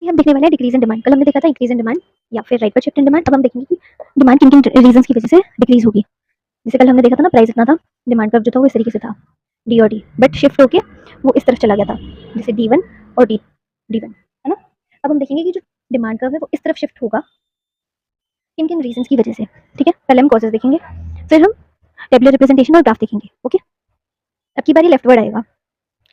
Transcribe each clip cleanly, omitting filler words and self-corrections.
हम देखने वाले हैं डिक्रीज इन डिमांड। कल हमने देखा था इंक्रीज इन डिमांड या फिर राइटवर्ड शिफ्ट इन डिमांड। अब हम देखेंगे कि डिमांड किन किन रीजंस की वजह से डिक्रीज होगी। जैसे कल हमने देखा था ना, प्राइस इतना था, डिमांड कर्व जो था वो इस तरीके से था, डी और डी, बट शिफ्ट होके वो इस तरफ चला गया था, जैसे D1 और D1, है ना। अब हम देखेंगे कि जो डिमांड कर्व है वो इस तरफ शिफ्ट होगा किन किन रीजंस की वजह से। ठीक है, पहले हम कॉजेज देखेंगे, फिर हम टेबुलर रिप्रेजेंटेशन और ग्राफ देखेंगे। ओके, अब की बारी लेफ्टवर्ड आएगा,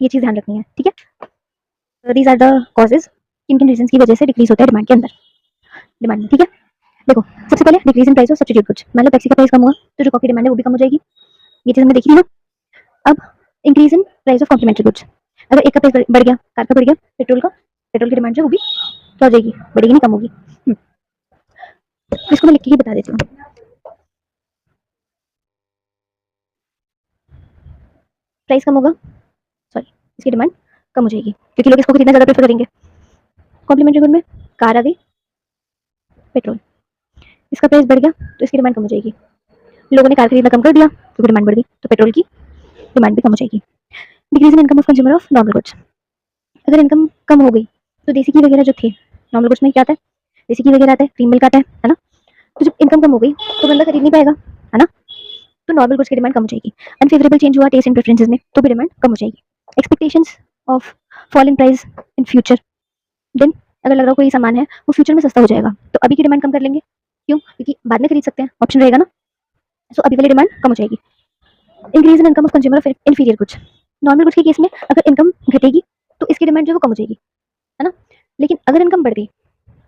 ये चीज़ ध्यान रखनी है। ठीक है, दीज आर द कॉजेज, किन किन रीजंस की वजह से डिक्रीज होता है डिमांड के अंदर, डिमांड में। ठीक है, देखो सबसे पहले decrease in price of substitute goods, मतलब टैक्सी का प्राइस कम हुआ तो जो कॉफी डिमांड है वो भी कम हो जाएगी, ये चीज़ हमने देखी थी ना। अब increase in price of complementary goods, अगर एक का प्राइस बढ़ गया, कार का बढ़ गया, पेट्रोल की डिमांड जो वो भी क्या हो जाएगी, बढ़ेगी नहीं, कम होगी। इसको मैं लिख के ही बता देती हूँ। प्राइस कम होगा, सॉरी, इसकी डिमांड कम हो जाएगी क्योंकि लोग इसको खरीदना ज़्यादा प्रेफर करेंगे। कॉम्प्लीमेंट्री गुड में कार आ गई, पेट्रोल, इसका प्राइस बढ़ गया तो इसकी डिमांड कम हो जाएगी। लोगों ने कार खरीदना कम कर दिया क्योंकि डिमांड बढ़ गई, तो पेट्रोल की डिमांड भी कम हो जाएगी। Decrease in income of consumer of normal goods, अगर इनकम कम हो गई तो देसी घी वगैरह जो थे, नॉर्मल गुड्स में क्या आता है, देसी घी वगैरह आता है, क्रीम मिल्क आता है ना। तो जब इनकम कम हो गई तो बंदा खरीद नहीं पाएगा, है ना, तो नॉर्मल गुड्स की डिमांड कम हो जाएगी। अनफेवरेबल चेंज हुआ टेस्ट एंड प्रेफरेंसेस में तो भी डिमांड कम हो जाएगी। Expectations of fall in price in future, then अगर लग रहा हो कोई सामान है वो फ्यूचर में सस्ता हो जाएगा तो अभी की डिमांड कम कर लेंगे, क्यों, क्योंकि बाद में खरीद सकते हैं, ऑप्शन रहेगा ना, सो अभी वाली डिमांड कम हो जाएगी। Increase in income of consumer of inferior goods, normal goods के केस में अगर इनकम घटेगी तो इसकी डिमांड जो है वो कम हो जाएगी, है ना। लेकिन अगर इनकम बढ़ गई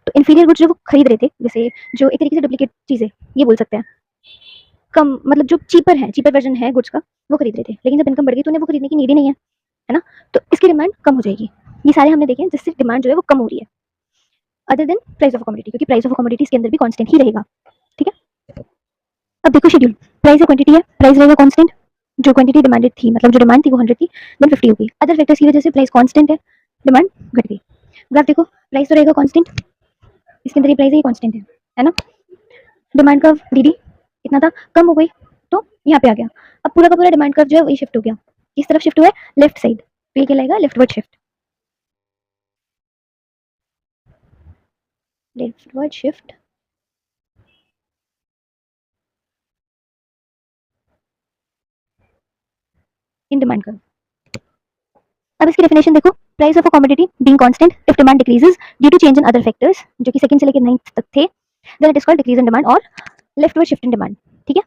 तो इन्फीरियर गुड्स जो वो खरीद रहे थे, जैसे जो एक तरीके से डुप्लीकेट चीज़ें ये बोल सकते हैं, कम मतलब जो चीपर है, चीपर वर्जन है गुड्स का वो खरीद रहे थे, लेकिन जब इनकम बढ़ गई तो उन्हें वो खरीदने की नीड ही नहीं है ना, तो इसकी डिमांड कम हो जाएगी। ये सारे हमने देखे जिससे डिमांड जो है वो कम हो रही है, other than price of commodity, क्योंकि प्राइस ऑफ कमोडिटीज के अंदर भी कांस्टेंट ही रहेगा। ठीक है, अब देखो शेड्यूल, प्राइस है क्वांटिटी है, प्राइस रहेगा कांस्टेंट, जो क्वांटिटी डिमांडेड थी, मतलब जो डिमांड थी वो 100 थी, देन 50 हो गई, अदर फैक्टर्स की वजह से प्राइस कांस्टेंट है, डिमांड घट गई। ग्राफ देखो, प्राइस तो रहेगा कांस्टेंट, इसके अंदर ये प्राइस ही कांस्टेंट है ना। डिमांड कर्व डी इतना था, कम हो गई तो यहाँ पे आ गया। अब पूरा का पूरा डिमांड कर्व जो है वही शिफ्ट हो गया, किस तरफ शिफ्ट हुआ है, लेफ्ट साइड, तो ये कहलाएगा leftward shift, leftward shift in demand curve. अब इसकी डेफिनेशन देखो, price of a commodity being constant if demand decreases due to change in other factors, जो कि सेकंड से लेकर 9th तक थे, then it is called decrease in demand और लेफ्टवर्ड शिफ्ट इन डिमांड। ठीक है,